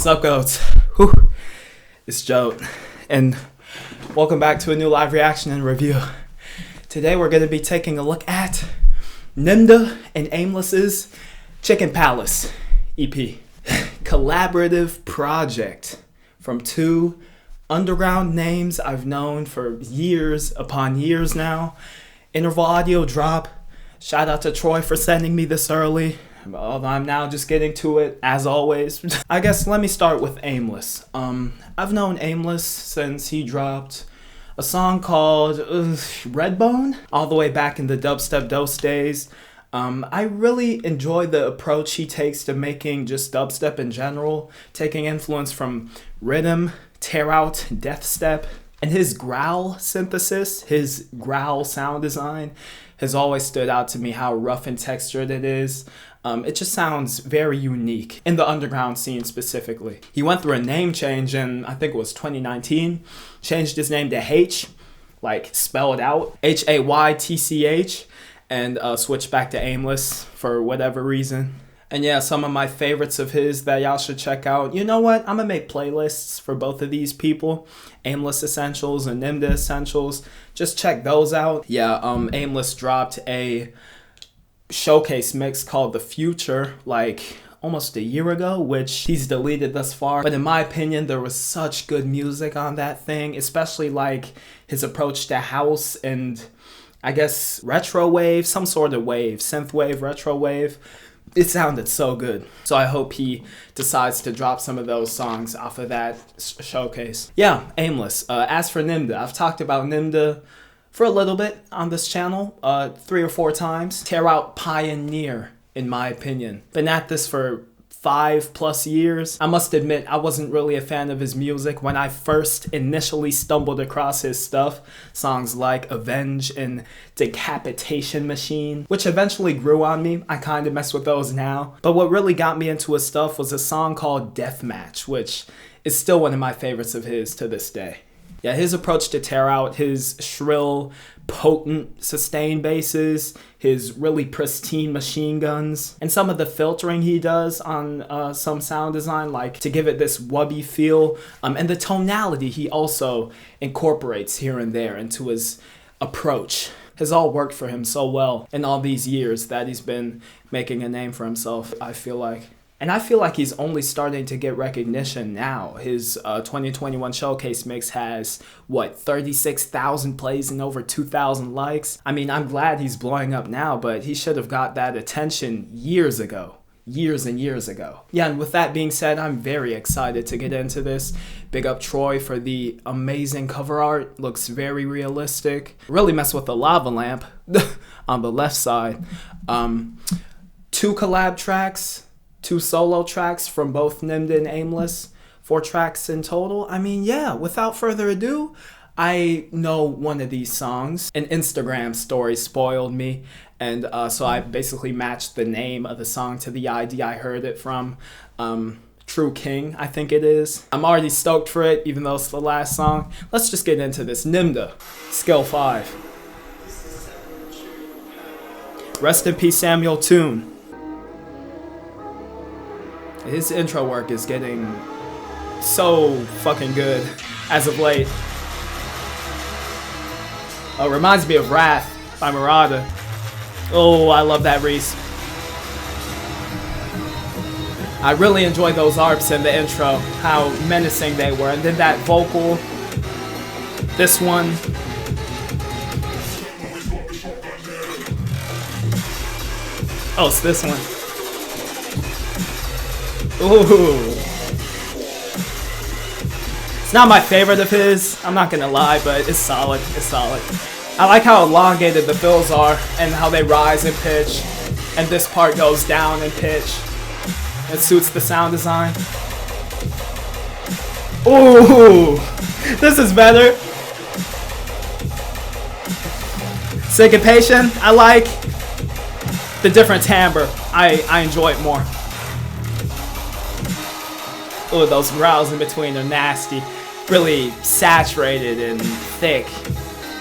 What's up, goats? Whew. It's JOAT, and welcome back to a new live reaction and review. Today we're going to be taking a look at Nimda and Aimless's Chicken Palace EP. Collaborative project from two underground names I've known for years upon years now. Interval audio drop. Shout out to Troy for sending me this early. Although I'm now just getting to it, as always. I guess let me start with Aimless. I've known Aimless since he dropped a song called Redbone, all the way back in the Dubstep Dose days. I really enjoy the approach he takes to making just dubstep in general, taking influence from rhythm, tear out, death step, and his growl synthesis, his growl sound design has always stood out to me, how rough and textured it is. It just sounds very unique in the underground scene specifically. He went through a name change in, I think it was 2019, changed his name to H, like spelled out, Haytch, and switched back to Aimless for whatever reason. And yeah, some of my favorites of his that y'all should check out. You know what? I'm gonna make playlists for both of these people. Aimless Essentials and Nimda Essentials. Just check those out. Yeah, Aimless dropped a showcase mix called The Future like almost a year ago, which he's deleted thus far. But in my opinion, there was such good music on that thing, especially like his approach to house and I guess retro wave, some sort of wave, synth wave, retro wave. It sounded so good. So I hope he decides to drop some of those songs off of that showcase. Yeah, Aimless. As for Nimda, I've talked about Nimda for a little bit on this channel, 3 or 4 times. Tear out pioneer, in my opinion. Been at this for 5+ years. I must admit, I wasn't really a fan of his music when I first initially stumbled across his stuff. Songs like Avenge and Decapitation Machine, which eventually grew on me. I kind of mess with those now. But what really got me into his stuff was a song called Deathmatch, which is still one of my favorites of his to this day. Yeah, his approach to tear out, his shrill, potent sustained basses, his really pristine machine guns, and some of the filtering he does on some sound design, like to give it this wubby feel, and the tonality he also incorporates here and there into his approach has all worked for him so well in all these years that he's been making a name for himself, I feel like. And I feel like he's only starting to get recognition now. His 2021 showcase mix has, 36,000 plays and over 2,000 likes? I mean, I'm glad he's blowing up now, but he should have got that attention years ago. Years and years ago. Yeah, and with that being said, I'm very excited to get into this. Big up Troy for the amazing cover art. Looks very realistic. Really mess with the lava lamp on the left side. 2 collab tracks. 2 solo tracks from both Nimda and Aimless, 4 tracks in total. I mean, yeah, without further ado, I know one of these songs. An Instagram story spoiled me, and so I basically matched the name of the song to the ID I heard it from. True King, I think it is. I'm already stoked for it, even though it's the last song. Let's just get into this. Nimda, Skill 5. Rest in peace, Samuel Toon. His intro work is getting so fucking good as of late. Reminds me of Wrath by Murata. Oh, I love that Reese. I really enjoyed those ARPs in the intro, how menacing they were. And then that vocal, this one. Oh, it's this one. Ooh. It's not my favorite of his, I'm not gonna lie, but it's solid, it's solid. I like how elongated the fills are and how they rise in pitch, and this part goes down in pitch. It suits the sound design. Ooh, this is better. Syncopation, I like the different timbre. I enjoy it more. Oh, those growls in between are nasty. Really saturated and thick.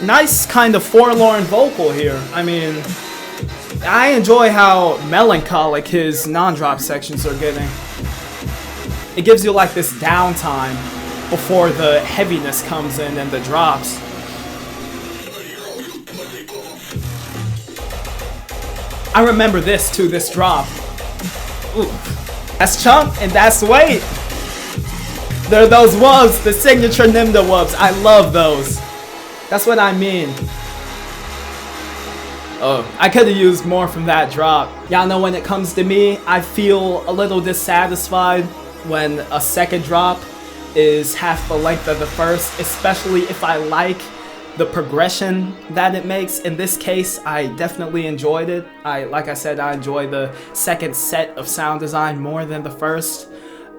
Nice kind of forlorn vocal here. I mean, I enjoy how melancholic his non-drop sections are getting. it gives you like this downtime before the heaviness comes in and the drops. I remember this too, this drop. Ooh. That's chump and that's weight. There are those wubs, the signature Nimda wubs. I love those. That's what I mean. Oh, I could have used more from that drop. Y'all know when it comes to me, I feel a little dissatisfied when a second drop is half the length of the first, especially if I like the progression that it makes. In this case, I definitely enjoyed it. Like I said, I enjoy the second set of sound design more than the first.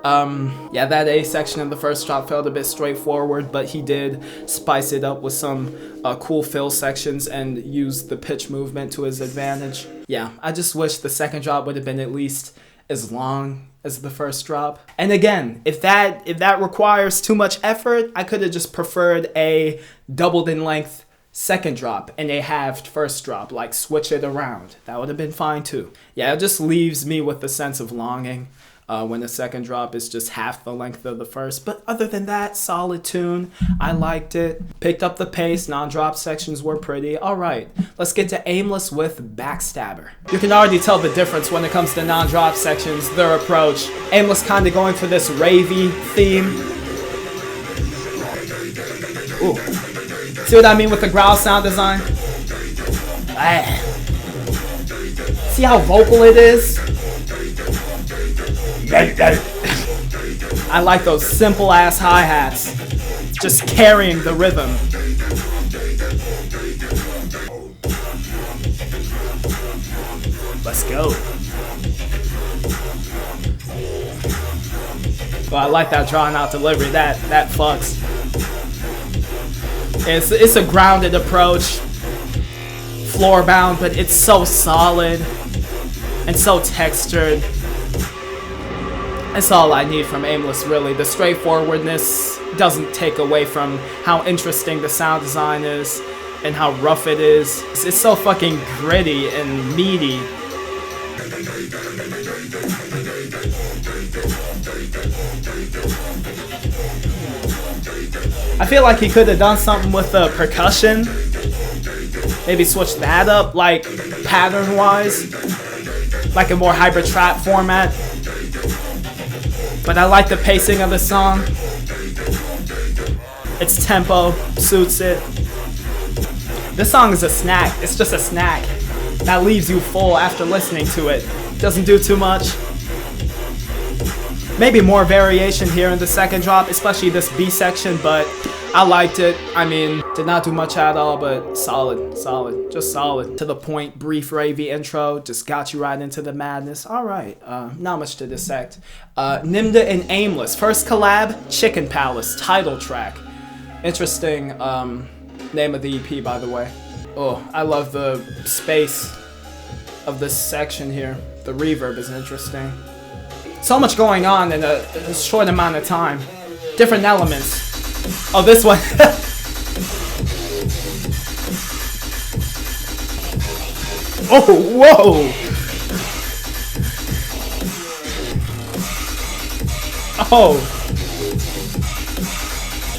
Yeah, that A section of the first drop felt a bit straightforward, but he did spice it up with some cool fill sections and use the pitch movement to his advantage. Yeah, I just wish the second drop would have been at least as long as the first drop. And again, if that requires too much effort, I could have just preferred a doubled in length second drop and a halved first drop, like switch it around. That would have been fine too. Yeah, it just leaves me with the sense of longing when the second drop is just half the length of the first. But other than that, solid tune. I liked it. Picked up the pace. Non-drop sections were pretty. All right, let's get to Aimless with Backstabber. You can already tell the difference when it comes to non-drop sections, their approach. Aimless kind of going for this ravey theme. Ooh. See what I mean with the growl sound design? See how vocal it is? I like those simple ass hi-hats, just carrying the rhythm. Let's go. Well, I like that drawn out delivery. That fucks. It's a grounded approach, floor bound, but it's so solid and so textured. That's all I need from Aimless, really. The straightforwardness doesn't take away from how interesting the sound design is and how rough it is. It's so fucking gritty and meaty. I feel like he could have done something with the percussion. Maybe switch that up, like pattern-wise, like a more hybrid trap format. But I like the pacing of the song. Its tempo suits it. This song is a snack. It's just a snack that leaves you full after listening to it. Doesn't do too much. Maybe more variation here in the second drop, especially this B section, but I liked it. I mean, did not do much at all, but solid, just solid. To the point, brief ravey intro, just got you right into the madness. All right, not much to dissect. Nimda and Aimless, first collab, Chicken Palace, title track. Interesting name of the EP, by the way. Oh, I love the space of this section here. The reverb is interesting. So much going on in a short amount of time. Different elements. Oh, this one. Oh, whoa. Oh.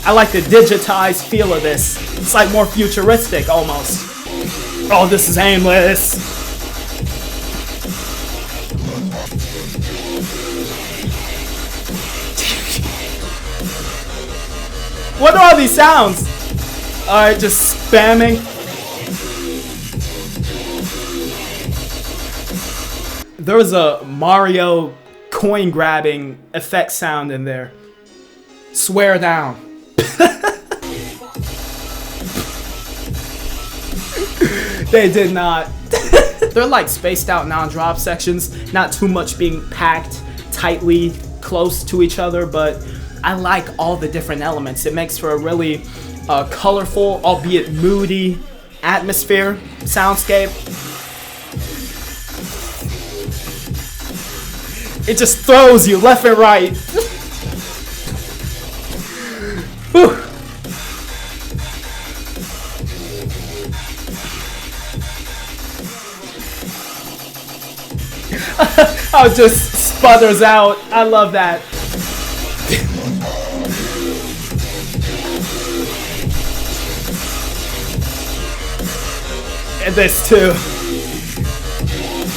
I like the digitized feel of this. It's like more futuristic almost. Oh, this is Aimless. What are all these sounds? Alright, just spamming. There was a Mario coin grabbing effect sound in there. Swear down. They did not. They're like spaced out non-drop sections, not too much being packed tightly close to each other, but I like all the different elements. It makes for a really colorful, albeit moody atmosphere, soundscape. It just throws you left and right. Whew. Oh, just sputters out. I love that. And this too.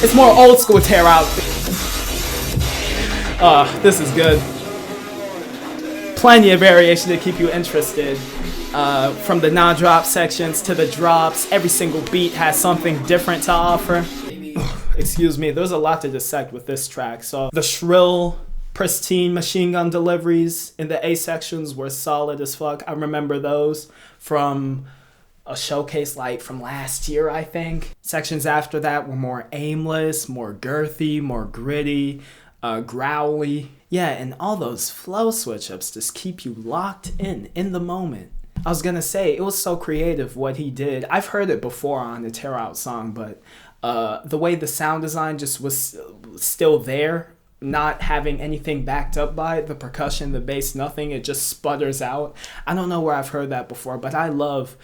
It's more old school tear out. This is good. Plenty of variation to keep you interested. From the non-drop sections to the drops, every single beat has something different to offer. Excuse me, there's a lot to dissect with this track. So the shrill, pristine machine gun deliveries in the A sections were solid as fuck. I remember those from a showcase like from last year, I think. Sections after that were more aimless, more girthy, more gritty, growly. Yeah, and all those flow switch-ups just keep you locked in the moment. I was gonna say, it was so creative what he did. I've heard it before on the Tear Out song, but the way the sound design just was still there, not having anything backed up by it, the percussion, the bass, nothing, it just sputters out. I don't know where I've heard that before, but I love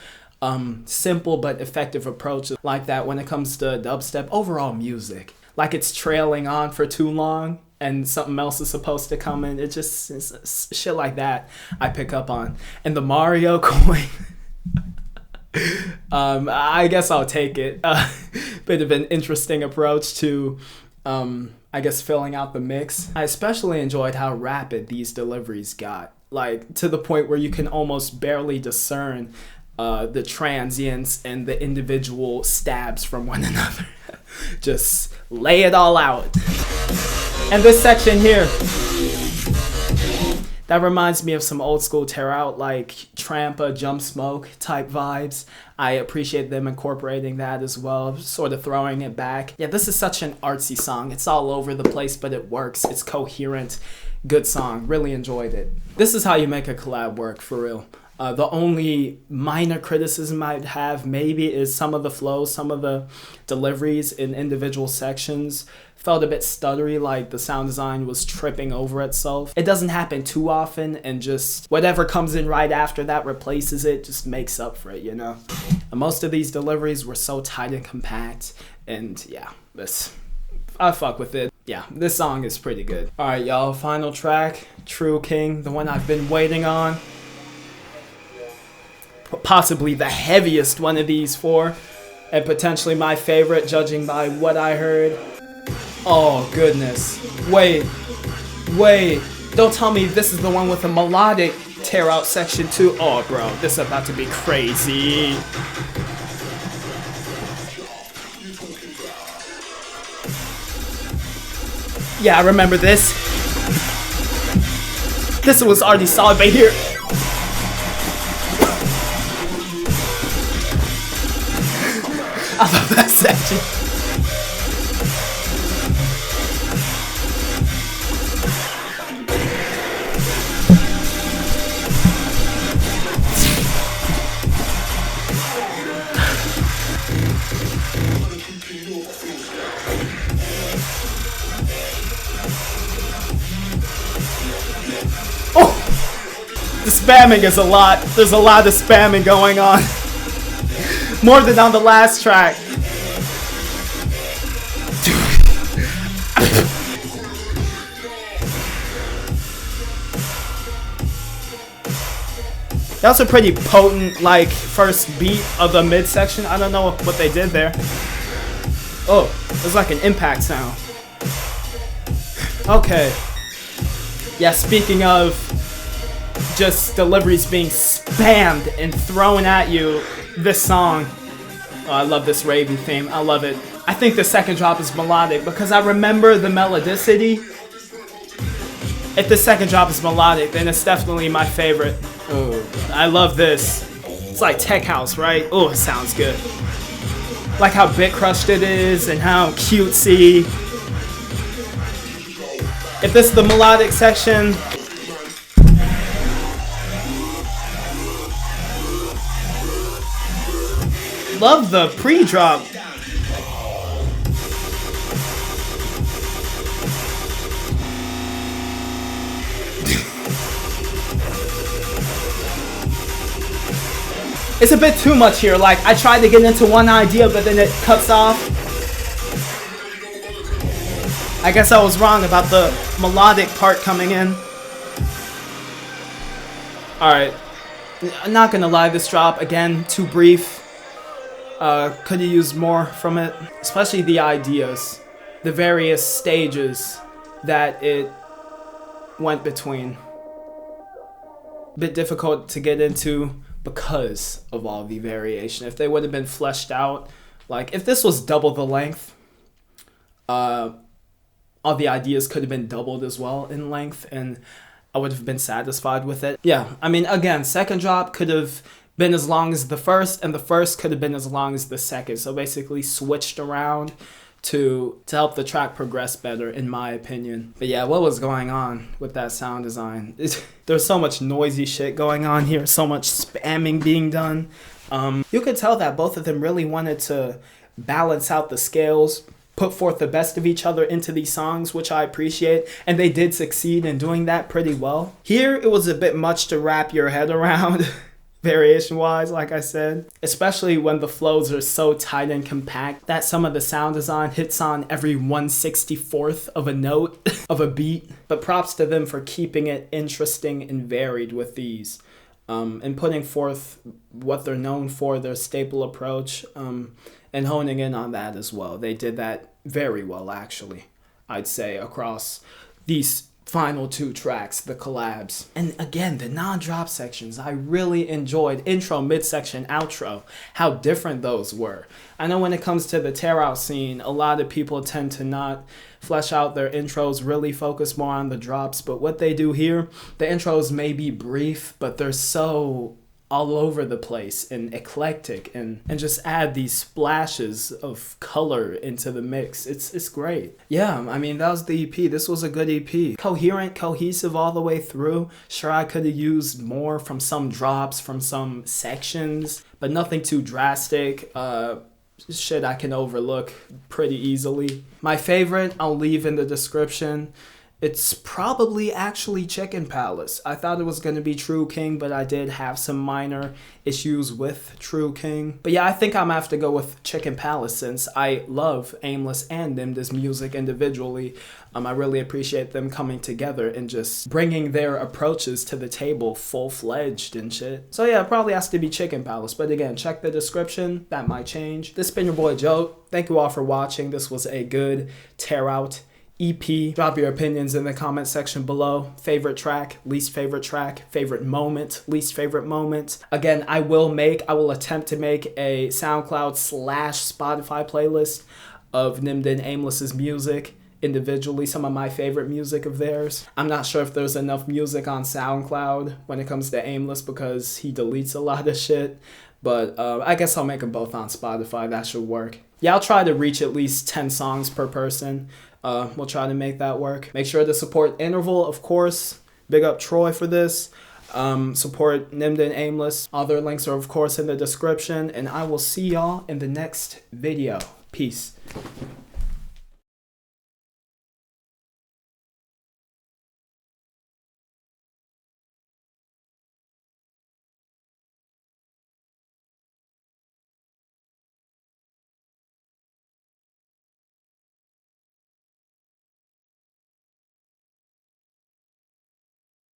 simple but effective approaches like that when it comes to dubstep, overall music. Like it's trailing on for too long and something else is supposed to come in. It just, it's shit like that I pick up on. And the Mario coin, I guess I'll take it. Bit of an interesting approach to, I guess, filling out the mix. I especially enjoyed how rapid these deliveries got. Like, to the point where you can almost barely discern the transients and the individual stabs from one another. Just lay it all out. And this section here, that reminds me of some old school tear out, like Trampa, Jump Smoke type vibes. I appreciate them incorporating that as well, sort of throwing it back. Yeah, this is such an artsy song. It's all over the place, but it works. It's coherent. Good song. Really enjoyed it. This is how you make a collab work, for real. The only minor criticism I'd have maybe is some of the flows, some of the deliveries in individual sections felt a bit stuttery, like the sound design was tripping over itself. It doesn't happen too often, and just whatever comes in right after that replaces it, just makes up for it, you know? And most of these deliveries were so tight and compact, and yeah, I fuck with it. Yeah, this song is pretty good. Alright, y'all, final track, True King, the one I've been waiting on. Possibly the heaviest one of these four, and potentially my favorite, judging by what I heard. Oh, goodness. Wait. Don't tell me this is the one with the melodic tear out section too. Oh, bro, this is about to be crazy. Yeah, I remember this. This was already solid right here. I love that section. Oh! The spamming is a lot. There's a lot of spamming going on. More than on the last track. That was a pretty potent, like, first beat of the midsection. I don't know what they did there. Oh, it was like an impact sound. Okay. Yeah, speaking of just deliveries being spammed and thrown at you, this song, oh, I love this Raven theme, I love it. I think the second drop is melodic because I remember the melodicity. If the second drop is melodic, then it's definitely my favorite. Oh, I love this. It's like tech house, right? Oh, it sounds good. Like how bit crushed it is and how cutesy. If this is the melodic section, love the pre-drop. It's a bit too much here. Like, I tried to get into one idea, but then it cuts off. I guess I was wrong about the melodic part coming in. Alright. I'm not gonna lie, this drop, again, too brief. Could have used more from it, especially the ideas, the various stages that it went between. Bit difficult to get into because of all the variation. If they would have been fleshed out, like if this was double the length, all the ideas could have been doubled as well in length, and I would have been satisfied with it. Yeah, I mean, again, second drop could have been as long as the first, and the first could have been as long as the second. So basically switched around to help the track progress better, in my opinion. But yeah, what was going on with that sound design? There's so much noisy shit going on here, so much spamming being done. You could tell that both of them really wanted to balance out the scales, put forth the best of each other into these songs, which I appreciate, and they did succeed in doing that pretty well. Here, it was a bit much to wrap your head around, variation-wise, like I said, especially when the flows are so tight and compact that some of the sound design hits on every 1/64th of a note of a beat. But props to them for keeping it interesting and varied with these, and putting forth what they're known for, their staple approach, and honing in on that as well. They did that very well, actually, I'd say, across these final two tracks, the collabs. And again, the non-drop sections, I really enjoyed intro, midsection, outro, how different those were. I know when it comes to the tear out scene, a lot of people tend to not flesh out their intros, really focus more on the drops, but what they do here, the intros may be brief, but they're so all over the place and eclectic, and just add these splashes of color into the mix. It's great. Yeah, I mean, that was the EP. This was a good EP. Coherent, cohesive all the way through. Sure, I could have used more from some drops, from some sections, but nothing too drastic. Shit I can overlook pretty easily. My favorite, I'll leave in the description. It's probably actually Chicken Palace. I thought it was going to be True King, but I did have some minor issues with True King. But yeah, I think I'm going to have to go with Chicken Palace since I love Aimless and Nimda's music individually. I really appreciate them coming together and just bringing their approaches to the table full-fledged and shit. So yeah, it probably has to be Chicken Palace. But again, check the description. That might change. This has been your boy JOAT. Thank you all for watching. This was a good tear out EP. Drop your opinions in the comment section below. Favorite track, least favorite moment, least favorite moment. Again, I will attempt to make a SoundCloud/Spotify playlist of Nimda and Aimless's music individually, some of my favorite music of theirs. I'm not sure if there's enough music on SoundCloud when it comes to Aimless because he deletes a lot of shit, but I guess I'll make them both on Spotify. That should work. Yeah, I'll try to reach at least 10 songs per person. We'll try to make that work. Make sure to support Interval, of course. Big up Troy for this. Support Nimda and Aimless. All their links are, of course, in the description. And I will see y'all in the next video. Peace.